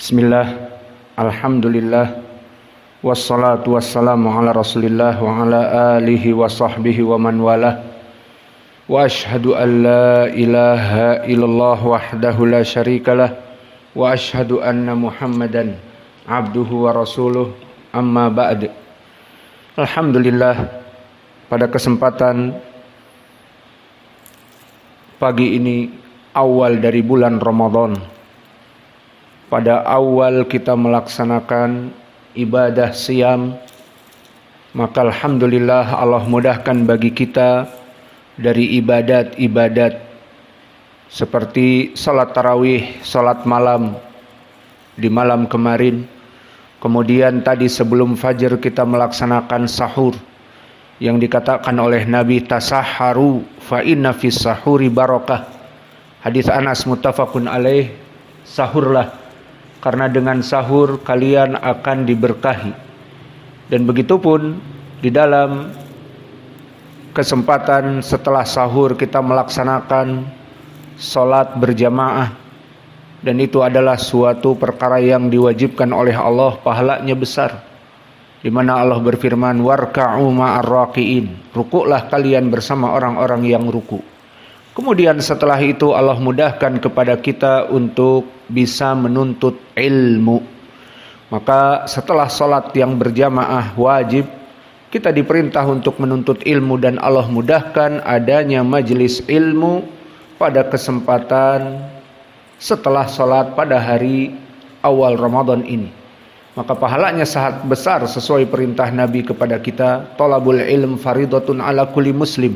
Bismillah, alhamdulillah, wassalatu wassalamu ala rasulillah wa ala alihi wa sahbihi wa man walah. Wa ashhadu an la ilaha illallah wahdahu la syarikalah wa ashhadu anna muhammadan abduhu wa rasuluh, amma ba'd. Alhamdulillah, pada kesempatan pagi ini awal dari bulan Ramadan, pada awal kita melaksanakan ibadah siyam, maka alhamdulillah Allah mudahkan bagi kita dari ibadat-ibadat seperti salat tarawih, salat malam di malam kemarin. Kemudian tadi sebelum fajar kita melaksanakan sahur yang dikatakan oleh Nabi, tasahharu fa inna fis sahuri barakah. Hadis Anas muttafaqun alaih, sahurlah karena dengan sahur kalian akan diberkahi. Dan begitupun di dalam kesempatan setelah sahur kita melaksanakan salat berjamaah, dan itu adalah suatu perkara yang diwajibkan oleh Allah, pahalanya besar, di mana Allah berfirman, warka'u ma'ar raqiin, rukuklah kalian bersama orang-orang yang ruku. Kemudian setelah itu Allah mudahkan kepada kita untuk bisa menuntut ilmu. Maka setelah salat yang berjamaah wajib, kita diperintah untuk menuntut ilmu, dan Allah mudahkan adanya majelis ilmu pada kesempatan setelah salat pada hari awal Ramadan ini. Maka pahalanya sangat besar sesuai perintah Nabi kepada kita, thalabul ilm faridatun ala kulli muslim.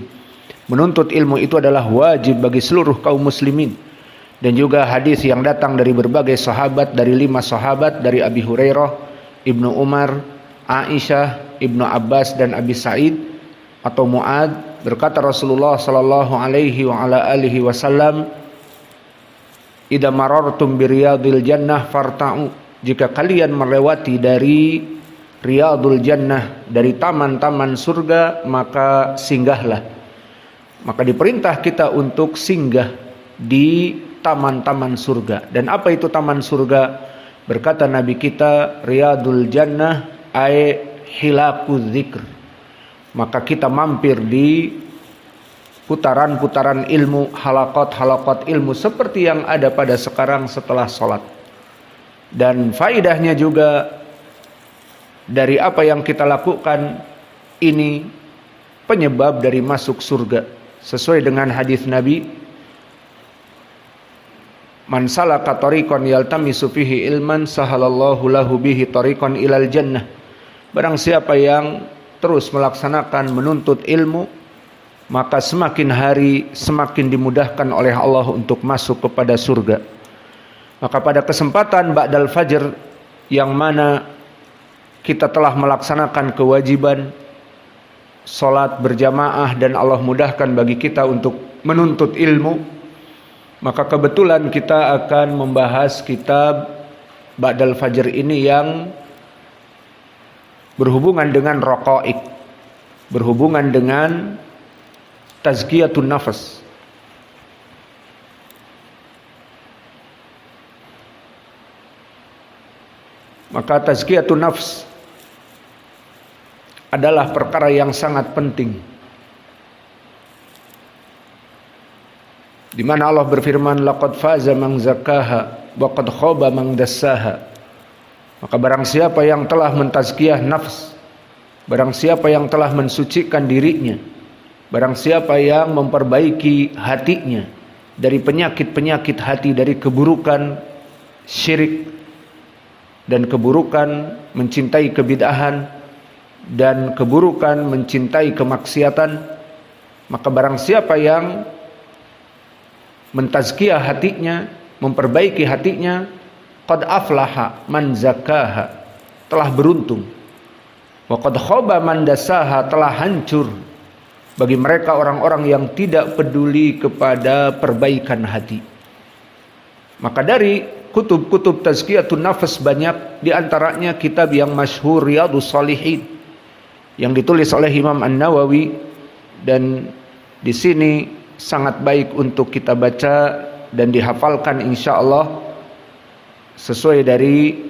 Menuntut ilmu itu adalah wajib bagi seluruh kaum muslimin. Dan juga hadis yang datang dari berbagai sahabat, dari 5 sahabat, dari Abi Hurairah, Ibnu Umar, Aisyah, Ibnu Abbas, dan Abi Sa'id atau Mu'ad, berkata Rasulullah sallallahu alaihi wa ala alihi wasallam, idza marartum bi riyadil jannah farta'u, jika kalian melewati dari riyadul jannah, dari taman-taman surga, maka singgahlah. Maka diperintah kita untuk singgah di taman-taman surga. Dan apa itu taman surga? Berkata Nabi kita, riyadul jannah ay hilaqu dzikr. Maka kita mampir di putaran-putaran ilmu, halaqat-halaqat ilmu seperti yang ada pada sekarang setelah sholat. Dan faidahnya juga dari apa yang kita lakukan ini penyebab dari masuk surga. Sesuai dengan hadis Nabi, man salaka tariqan yaltamisu fihi ilman sahalallahu lahu bihi tariqan ilal jannah. Barang siapa yang terus melaksanakan menuntut ilmu, maka semakin hari semakin dimudahkan oleh Allah untuk masuk kepada surga. Maka pada kesempatan ba'dal fajr, yang mana kita telah melaksanakan kewajiban salat berjamaah dan Allah mudahkan bagi kita untuk menuntut ilmu, maka kebetulan kita akan membahas kitab ba'dal fajr ini yang berhubungan dengan raqaiq, berhubungan dengan tazkiyatun nafas. Maka tazkiyatun nafs adalah perkara yang sangat penting, di mana Allah berfirman, laqad faza man zakkaha wa qad khaba man dassaha. Maka barang siapa yang telah mentazkiyah nafs, barang siapa yang telah mensucikan dirinya, barang siapa yang memperbaiki hatinya dari penyakit-penyakit hati, dari keburukan syirik dan keburukan mencintai kebid'ahan dan keburukan mencintai kemaksiatan, maka barang siapa yang mentazkiyah hatinya, memperbaiki hatinya, qad aflaha man zakkaha, telah beruntung. Wa qad khaba man dassaha, telah hancur bagi mereka orang-orang yang tidak peduli kepada perbaikan hati. Maka dari kutub-kutub tazkiyatun nafas banyak, di antaranya kitab yang masyhur Riyadhus Shalihin yang ditulis oleh Imam An-Nawawi, dan di sini sangat baik untuk kita baca dan dihafalkan insyaallah. sesuai dari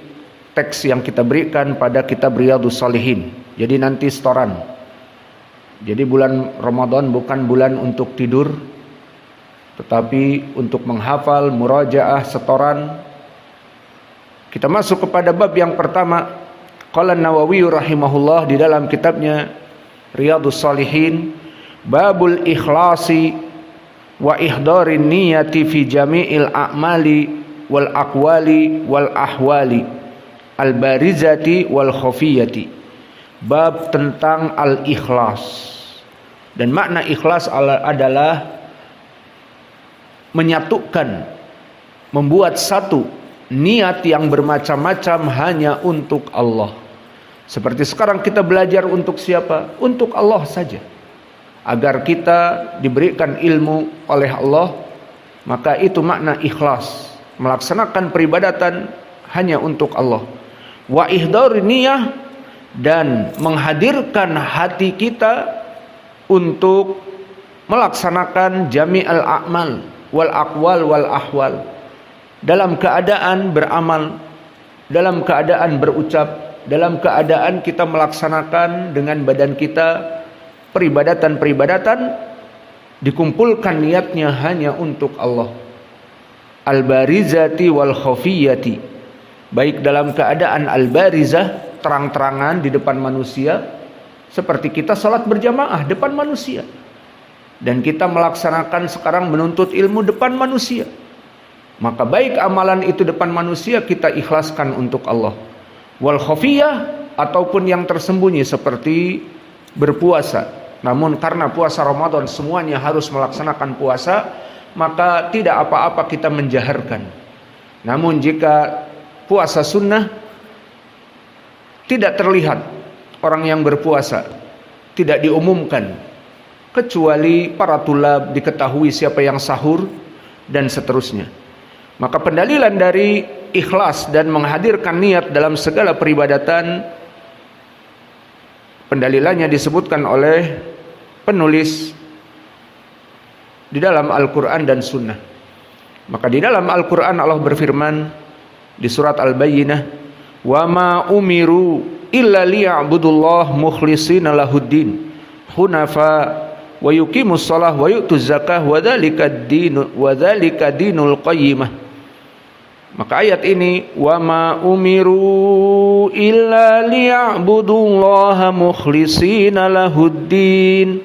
teks yang kita berikan pada kitab Riyadhus Shalihin. Jadi nanti setoran. Jadi bulan Ramadan bukan bulan untuk tidur, tetapi untuk menghafal, murajaah, setoran. Kita masuk kepada bab yang pertama. Qala Nawawi rahimahullah di dalam kitabnya Riyadhus Shalihin, babul ikhlasi wa ihdarin niyati fi jami'il a'mali wal aqwali wal ahwali al barizati wal khafiyati. Bab tentang al-ikhlas. Dan makna ikhlas adalah menyatukan, membuat satu niat yang bermacam-macam hanya untuk Allah. Seperti sekarang kita belajar untuk siapa? Untuk Allah saja. Agar kita diberikan ilmu oleh Allah, maka itu makna ikhlas. Melaksanakan peribadatan hanya untuk Allah. Wa ihdar niyah, dan menghadirkan hati kita untuk melaksanakan jami'al a'mal wal aqwal wal ahwal. Dalam keadaan beramal, dalam keadaan berucap, dalam keadaan kita melaksanakan dengan badan kita peribadatan-peribadatan, dikumpulkan niatnya hanya untuk Allah. Al-barizati wal khafiyati, baik dalam keadaan al-barizah, terang-terangan di depan manusia, seperti kita salat berjamaah depan manusia, dan kita melaksanakan sekarang menuntut ilmu depan manusia. Maka baik amalan itu depan manusia kita ikhlaskan untuk Allah. Wal khafiyah, ataupun yang tersembunyi seperti berpuasa. Namun karena puasa Ramadan semuanya harus melaksanakan puasa, maka tidak apa-apa kita menjaharkan. Namun jika puasa sunnah tidak terlihat orang yang berpuasa, tidak diumumkan, kecuali para tulab diketahui siapa yang sahur dan seterusnya. Maka pendalilan dari ikhlas dan menghadirkan niat dalam segala peribadatan, pendalilannya disebutkan oleh penulis di dalam Al-Quran dan Sunnah. Maka di dalam Al-Quran Allah berfirman di surat Al-Bayyinah, wa ma umiru illa liya'budullah mukhlishina lahuddin hunafa wa yuqimus shalah wa yu'tuz zakah wa dzalika dinul qayyimah. Maka ayat ini, wa ma umiru illa liya'budullaha mukhlishina lahuddin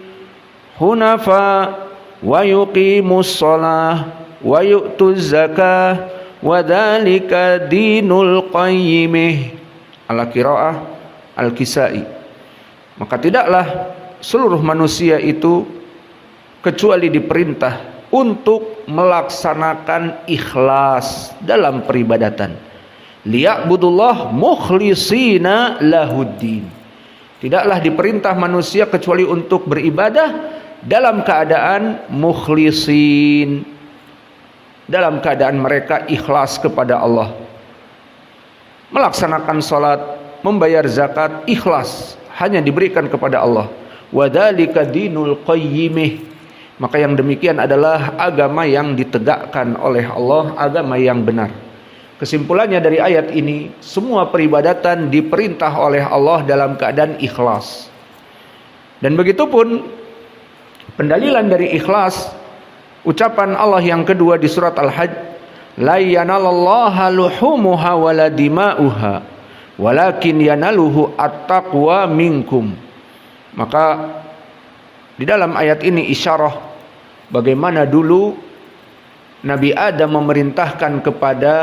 hunafa wa yuqimus shalah wa yu'tuz zakah wa dzalika dinul qayyimah. Al-Qiraah Al-Kisai. Maka tidaklah seluruh manusia itu kecuali diperintah untuk melaksanakan ikhlas dalam peribadatan. Liya'budullah mukhlishina lahuddin. Tidaklah diperintah manusia kecuali untuk beribadah dalam keadaan mukhlisin, dalam keadaan mereka ikhlas kepada Allah. Melaksanakan salat, membayar zakat, ikhlas hanya diberikan kepada Allah. Wa dzalika dinul qayyimih. Maka yang demikian adalah agama yang ditegakkan oleh Allah, agama yang benar. Kesimpulannya dari ayat ini, semua peribadatan diperintah oleh Allah dalam keadaan ikhlas. Dan begitupun pendalilan dari ikhlas, ucapan Allah yang kedua di surat Al-Hajj, la yanalallaha luhumuha wala dima'uha walakin yanaluhu at-taqwa minkum. Maka di dalam ayat ini isyarah bagaimana dulu Nabi Adam memerintahkan kepada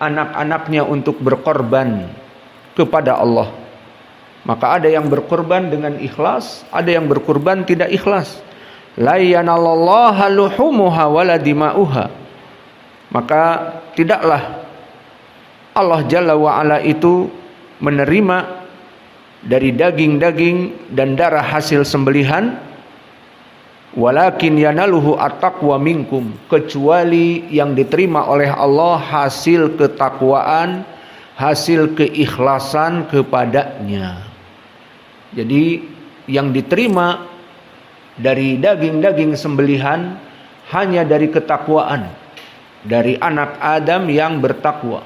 anak-anaknya untuk berkorban kepada Allah. Maka ada yang berkorban dengan ikhlas, ada yang berkorban tidak ikhlas. La yanalallaha luhumuha wala dima'uha. Maka tidaklah Allah Jalla wa'ala itu menerima dari daging-daging dan darah hasil sembelihan, walakin yanaluhu at-taqwa minkum, kecuali yang diterima oleh Allah hasil ketakwaan, hasil keikhlasan kepadanya. Jadi yang diterima dari daging-daging sembelihan hanya dari ketakwaan, dari anak Adam yang bertakwa.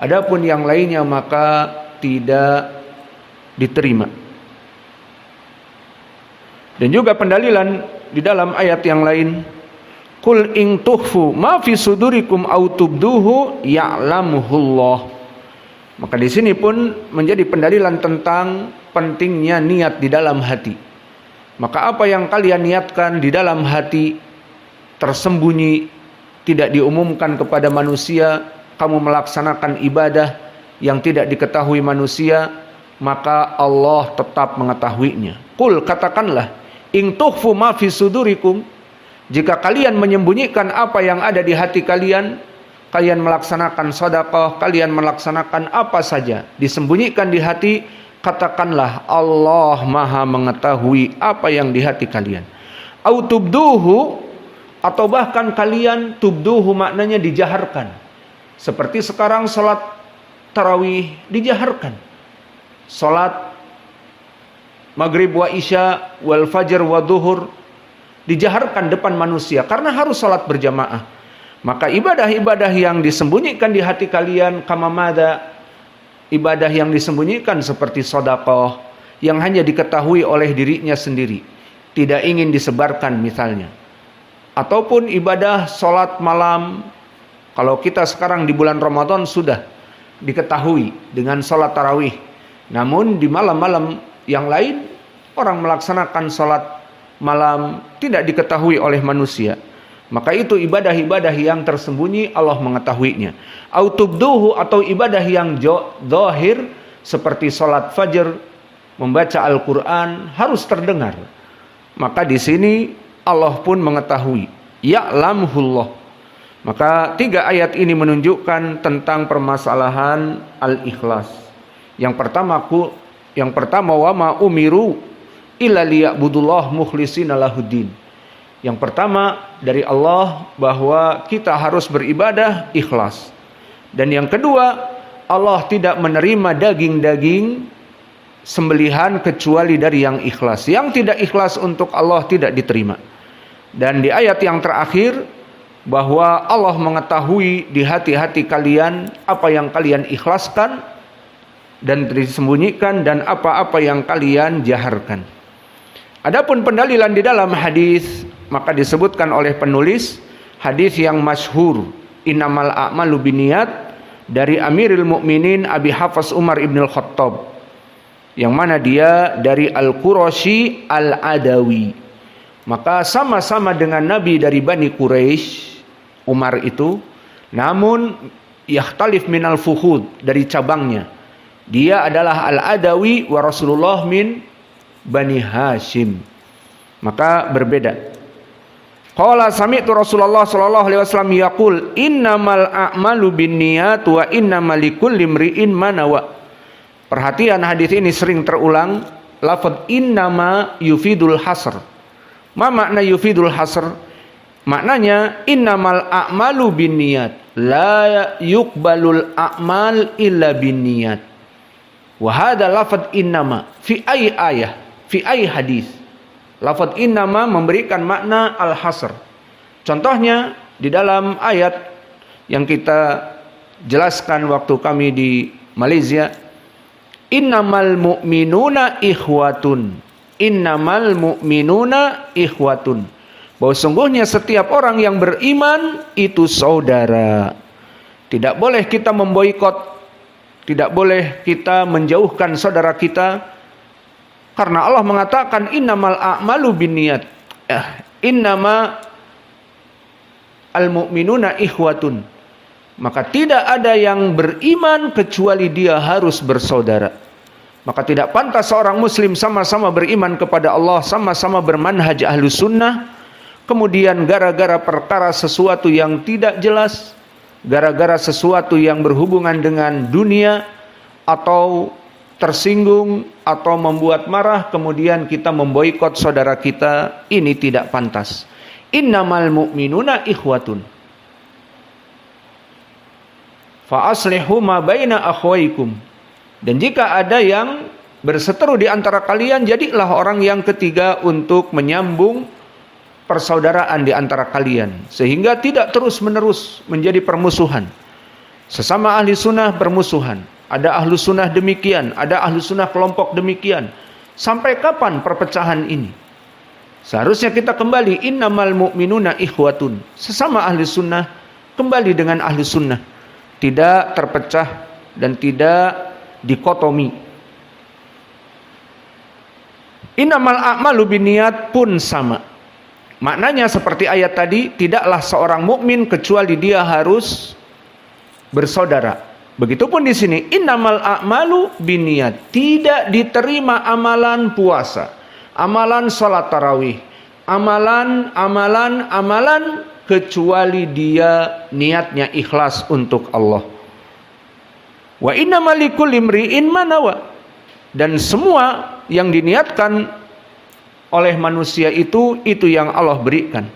Adapun yang lainnya maka tidak diterima. Dan juga pendalilan di dalam ayat yang lain, qul in tukhfu ma fi sudurikum aw tubduhu ya'lamuhullah. Maka di sini pun menjadi pendalilan tentang pentingnya niat di dalam hati. Maka apa yang kalian niatkan di dalam hati tersembunyi, tidak diumumkan kepada manusia, kamu melaksanakan ibadah yang tidak diketahui manusia, maka Allah tetap mengetahuinya. Qul, katakanlah, in tukhfu ma fi sudurikum, jika kalian menyembunyikan apa yang ada di hati kalian, kalian melaksanakan sedekah, kalian melaksanakan apa saja, disembunyikan di hati, katakanlah Allah Maha mengetahui apa yang di hati kalian. Au tubduhu, atau bahkan kalian tubduhu maknanya dijaharkan. Seperti sekarang salat tarawih dijaharkan. Salat maghrib wa isya wal fajr wa duhur dijaharkan depan manusia karena harus salat berjamaah. Maka ibadah-ibadah yang disembunyikan di hati kalian, kamamada, ibadah yang disembunyikan seperti sedekah yang hanya diketahui oleh dirinya sendiri, tidak ingin disebarkan misalnya. Ataupun ibadah sholat malam, kalau kita sekarang di bulan Ramadan sudah diketahui dengan sholat tarawih, namun di malam-malam yang lain orang melaksanakan sholat malam tidak diketahui oleh manusia, maka itu ibadah-ibadah yang tersembunyi Allah mengetahuinya. Au tubduhu, atau ibadah yang zahir seperti sholat fajr, membaca Al-Quran harus terdengar, maka di sini Allah pun mengetahui, ya'lamuhullah. Maka 3 ayat ini menunjukkan tentang permasalahan al-ikhlas. Yang pertama wa ma umiru illa liya'budullah mukhlishina lahuddin. Yang pertama dari Allah bahwa kita harus beribadah ikhlas. Dan yang kedua, Allah tidak menerima daging-daging sembelihan kecuali dari yang ikhlas. Yang tidak ikhlas untuk Allah tidak diterima. Dan di ayat yang terakhir, bahwa Allah mengetahui di hati-hati kalian apa yang kalian ikhlaskan dan disembunyikan dan apa-apa yang kalian jaharkan. Adapun pendalilan di dalam hadis, maka disebutkan oleh penulis hadis yang masyhur, innamal a'malu binniyat, dari Amirul Mukminin Abi Hafs Umar ibn al-Khattab, yang mana dia dari Al-Qurashi Al-Adawi. Maka sama-sama dengan Nabi dari Bani Quraisy, Umar itu, namun yakhtalif minal fuhud, dari cabangnya. Dia adalah Al-Adawi wa Rasulullah min Bani Hashim. Maka berbeda. Qala sami'tu Rasulullah sallallahu alaihi wasallam yaqul innamal a'malu binniyat wa innamal likulli imri'in ma nawa. Perhatian, hadis ini sering terulang, lafaz innama yufidul hasr. Ma makna yufidul hasr? Maknanya innamal a'malu binniyat, la yuqbalul a'mal illa binniyat. Wa hadha lafaz innama fi ayyi ayah, fi ayyi hadis. Lafaz innama memberikan makna al-hasr. Contohnya di dalam ayat yang kita jelaskan waktu kami di Malaysia, innamal mu'minuna ikhwatun. Innamal mu'minuna ikhwatun. Bahwa sungguhnya setiap orang yang beriman itu saudara. Tidak boleh kita memboikot, tidak boleh kita menjauhkan saudara kita, karena Allah mengatakan innamal a'malu binniyat. Innama al-mu'minuna ikhwatun. Maka tidak ada yang beriman kecuali dia harus bersaudara. Maka tidak pantas seorang muslim sama-sama beriman kepada Allah, sama-sama bermanhaj ahlus sunnah, kemudian gara-gara perkara sesuatu yang tidak jelas, gara-gara sesuatu yang berhubungan dengan dunia, atau tersinggung, atau membuat marah, kemudian kita memboikot saudara kita, ini tidak pantas. Innamal mu'minuna ikhwatun. Fa aslihu ma baina akhwaikum. Dan jika ada yang berseteru di antara kalian, jadilah orang yang ketiga untuk menyambung persaudaraan di antara kalian, sehingga tidak terus-menerus menjadi permusuhan. Sesama ahli sunnah bermusuhan. Ada ahlu sunnah demikian, ada ahlu sunnah kelompok demikian. Sampai kapan perpecahan ini? Seharusnya kita kembali, innamal mu'minuna ikhwatun. Sesama ahli sunnah, kembali dengan ahli sunnah. Tidak terpecah dan tidak dikotomi. Innamal a'malu binniyat pun sama. Maknanya seperti ayat tadi, tidaklah seorang mukmin kecuali dia harus bersaudara. Begitupun di sini, innamal a'malu binniyat. Tidak diterima amalan puasa, amalan salat tarawih, amalan kecuali dia niatnya ikhlas untuk Allah. Wa innamal likulli imri'in ma nawa. Dan semua yang diniatkan oleh manusia itu yang Allah berikan.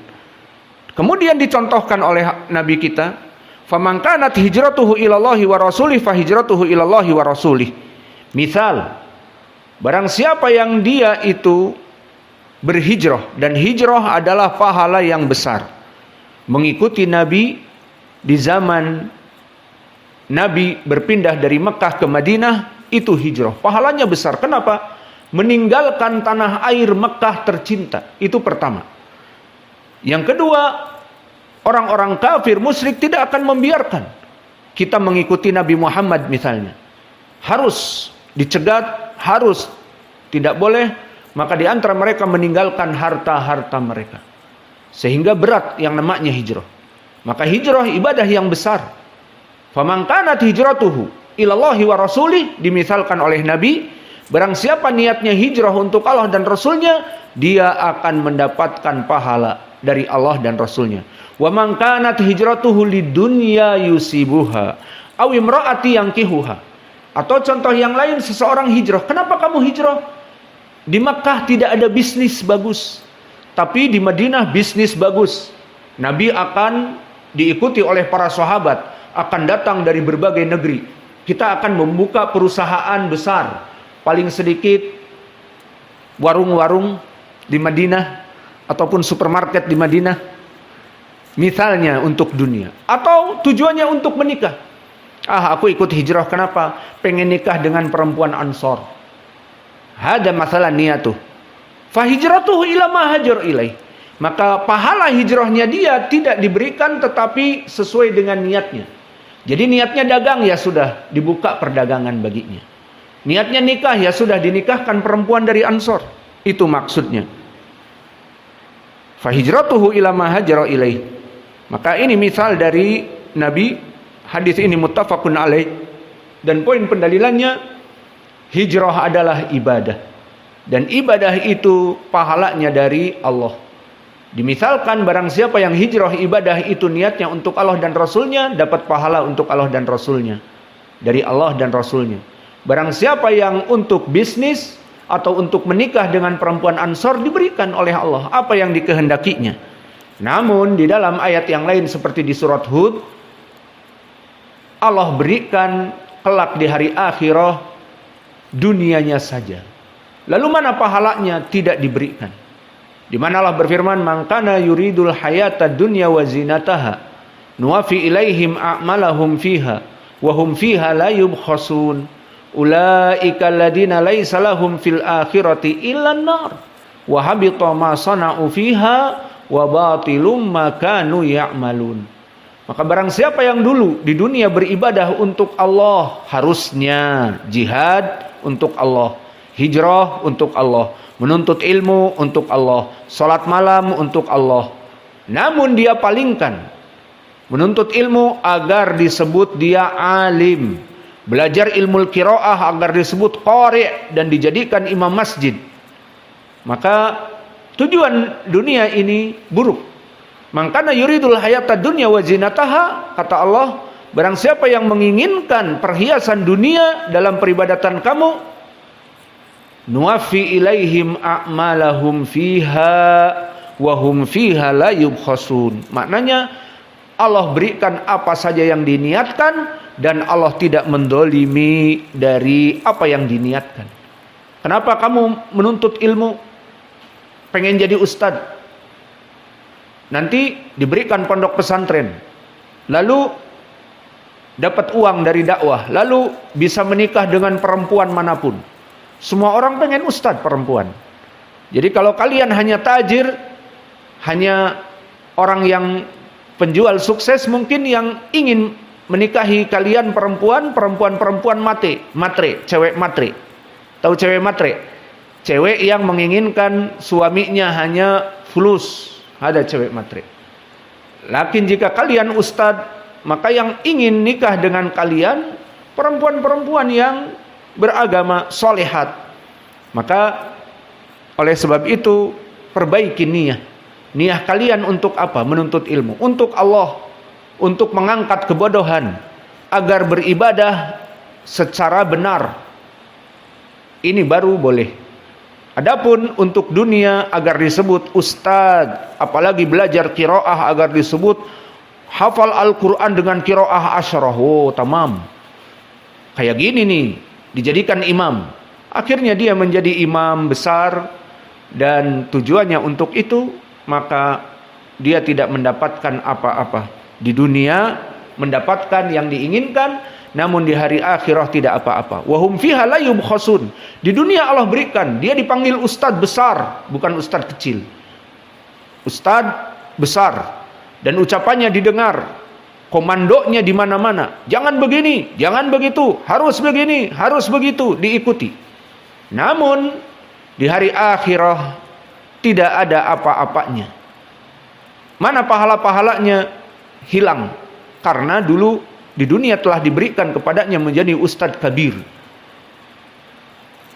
Kemudian dicontohkan oleh Nabi kita, faman kanat hijratuhu ilallahi wa rasulih fa hijratuhu ilallahi wa rasulih. Misal, barang siapa yang dia itu berhijrah, dan hijrah adalah pahala yang besar. Mengikuti Nabi di zaman Nabi berpindah dari Mekah ke Madinah, itu hijrah. Pahalanya besar. Kenapa? Meninggalkan tanah air Mekah tercinta. Itu pertama. Yang kedua, orang-orang kafir musyrik tidak akan membiarkan kita mengikuti Nabi Muhammad misalnya. Harus dicegat, harus, tidak boleh. Maka di antara mereka meninggalkan harta-harta mereka. Sehingga berat yang namanya hijrah. Maka hijrah ibadah yang besar. Faman kanat hijratuhu ilallahi wa rasulih, dimisalkan oleh Nabi, barang siapa niatnya hijrah untuk Allah dan Rasulnya, dia akan mendapatkan pahala dari Allah dan Rasulnya. Wa man kanat hijratuhu lidunya yusibuha aw imraati yankihuha. Atau contoh yang lain, seseorang hijrah. Kenapa kamu hijrah? Di Makkah tidak ada bisnis bagus, tapi di Madinah bisnis bagus. Nabi akan diikuti oleh para sahabat, akan datang dari berbagai negeri. Kita akan membuka perusahaan besar, paling sedikit warung-warung di Madinah ataupun supermarket di Madinah, misalnya untuk dunia, atau tujuannya untuk menikah. Aku ikut hijrah, kenapa? Pengen nikah dengan perempuan Ansor. Hada masalah niyatuh. Fa hijratuhu ila ma hajar ilaih. Maka pahala hijrahnya dia tidak diberikan, tetapi sesuai dengan niatnya. Jadi niatnya dagang, ya sudah dibuka perdagangan baginya. Niatnya nikah, ya sudah dinikahkan perempuan dari Ansor. Itu maksudnya. Fa hijratuhu ila ma hajar ilaih. Maka ini misal dari Nabi. Hadis ini muttafaqun alaih. Dan poin pendalilannya, hijrah adalah ibadah. Dan ibadah itu pahalanya dari Allah. Dimisalkan barang siapa yang hijrah ibadah itu niatnya untuk Allah dan Rasulnya, dapat pahala untuk Allah dan Rasulnya. Dari Allah dan Rasulnya. Barang siapa yang untuk bisnis atau untuk menikah dengan perempuan Ansor, diberikan oleh Allah apa yang dikehendakinya. Namun di dalam ayat yang lain seperti di surat Hud, Allah berikan kelak di hari akhirah dunianya saja. Lalu mana pahalanya? Tidak diberikan. Di mana Allah berfirman, "Man kana yuridul hayata dunya wa zinataha, nuwafi ilaihim a'malahum fiha, wa hum fiha la yubkhasun. Ulaika alladziina laisa lahum fil akhirati illa an-nar, wa habita ma sana'u fiha, wa batilum ma kanu ya'malun." Maka barang siapa yang dulu di dunia beribadah untuk Allah, harusnya jihad untuk Allah, hijrah untuk Allah, menuntut ilmu untuk Allah, salat malam untuk Allah. Namun dia palingkan menuntut ilmu agar disebut dia alim, belajar ilmu qiraah agar disebut qari' dan dijadikan imam masjid. Maka tujuan dunia ini buruk. Mangkana yuridul hayata dunya wa zinataha, kata Allah, barang siapa yang menginginkan perhiasan dunia dalam peribadatan kamu, nuwafi ilaihim a'malahum fiha wa hum fiha la yubkhasun. Maknanya Allah berikan apa saja yang diniatkan dan Allah tidak mendolimi dari apa yang diniatkan. Kenapa kamu menuntut ilmu? Pengen jadi ustadz? nanti diberikan pondok pesantren, lalu dapat uang dari dakwah, lalu bisa menikah dengan perempuan manapun. Semua orang pengen ustadz perempuan. Jadi kalau kalian hanya tajir, hanya orang yang penjual sukses, mungkin yang ingin menikahi kalian perempuan matre, cewek matre. Tahu cewek matre? Cewek yang menginginkan suaminya hanya fulus, ada cewek matre. Lakin jika kalian ustadz, maka yang ingin nikah dengan kalian perempuan-perempuan yang beragama, solehat. Maka oleh sebab itu perbaiki niat. Niat kalian untuk apa? Menuntut ilmu. Untuk Allah. Untuk mengangkat kebodohan. Agar beribadah secara benar. Ini baru boleh. Adapun untuk dunia agar disebut ustadz, apalagi belajar qiraah agar disebut hafal Al-Quran dengan qiraah asyarah. Oh, tamam. Kayak gini nih, dijadikan imam. Akhirnya dia menjadi imam besar dan tujuannya untuk itu, maka dia tidak mendapatkan apa-apa. Di dunia mendapatkan yang diinginkan, namun di hari akhirah tidak apa-apa. Wahum fiha la yubkhasun. Di dunia Allah berikan, dia dipanggil ustadz besar, bukan ustadz kecil. Ustadz besar. Dan ucapannya didengar, komandonya di mana-mana. Jangan begini, jangan begitu, harus begini, harus begitu, diikuti. Namun di hari akhirah tidak ada apa-apanya. Mana pahala-pahalanya? Hilang. Karena dulu di dunia telah diberikan kepadanya menjadi ustadz kabir.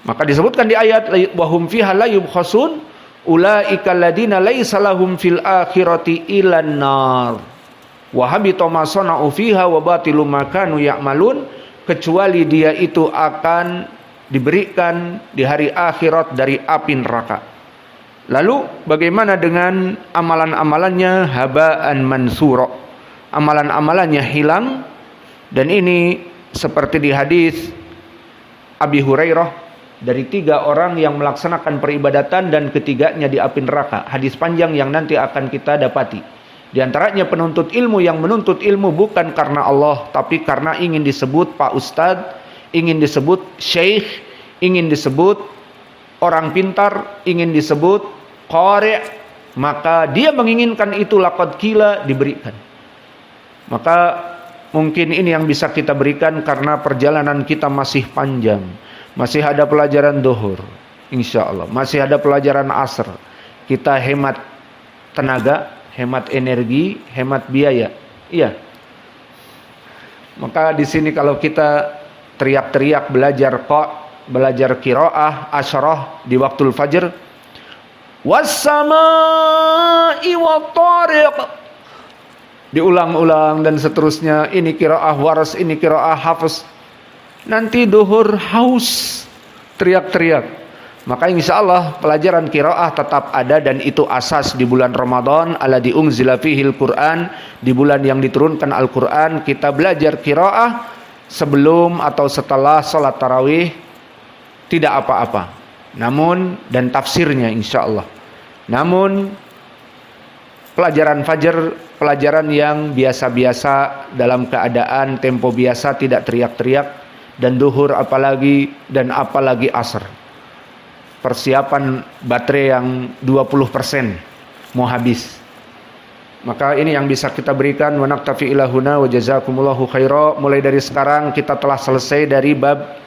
Maka disebutkan di ayat wahum fiha la yubkhasun ulaika alladziina laisa lahum fil akhirati ilan nar wa habita ma sana'u fiha wa batilu ma kanu ya'malun, kecuali dia itu akan diberikan di hari akhirat dari api neraka. Lalu bagaimana dengan amalan-amalannya? Haba'an mansura. Amalan-amalannya hilang. Dan ini seperti di hadis Abi Hurairah, dari 3 orang yang melaksanakan peribadatan dan ketiganya di api neraka. Hadis panjang yang nanti akan kita dapati. Di antaranya penuntut ilmu yang menuntut ilmu bukan karena Allah, tapi karena ingin disebut Pak Ustadz, ingin disebut Syekh, ingin disebut orang pintar, ingin disebut qari', maka dia menginginkan itu laqad qila, diberikan. Maka mungkin ini yang bisa kita berikan karena perjalanan kita masih panjang. Masih ada pelajaran duhur, insya Allah. Masih ada pelajaran asar. Kita hemat tenaga, hemat energi, hemat biaya. Iya. Maka di sini kalau kita teriak-teriak belajar qiraah asyarah di waktu fajr, was-samaa'i wat-tariq, diulang-ulang dan seterusnya. Ini qiraah waras, ini qiraah hafs. Nanti duhur haus, teriak-teriak. Maka insya Allah pelajaran qiraah tetap ada, dan itu asas di bulan Ramadan. Alladzi unzila fihil Qur'an, di bulan yang diturunkan Al-Quran. Kita belajar qiraah sebelum atau setelah salat tarawih, tidak apa-apa. Namun, dan tafsirnya insya Allah. Namun pelajaran fajar, pelajaran yang biasa-biasa dalam keadaan tempo biasa, tidak teriak-teriak. Dan duhur apalagi, dan apalagi asar. Persiapan baterai yang 20% mau habis. Maka ini yang bisa kita berikan. Wa naktafi ilahuna wa jazakumullahu khaira. Mulai dari sekarang kita telah selesai dari bab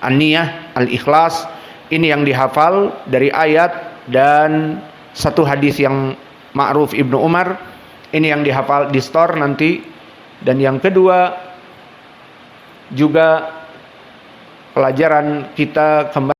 an-niyah, al-ikhlas. Ini yang dihafal dari ayat dan satu hadis yang ma'ruf Ibnu Umar. Ini yang dihafal di store nanti. Dan yang kedua juga pelajaran kita kembali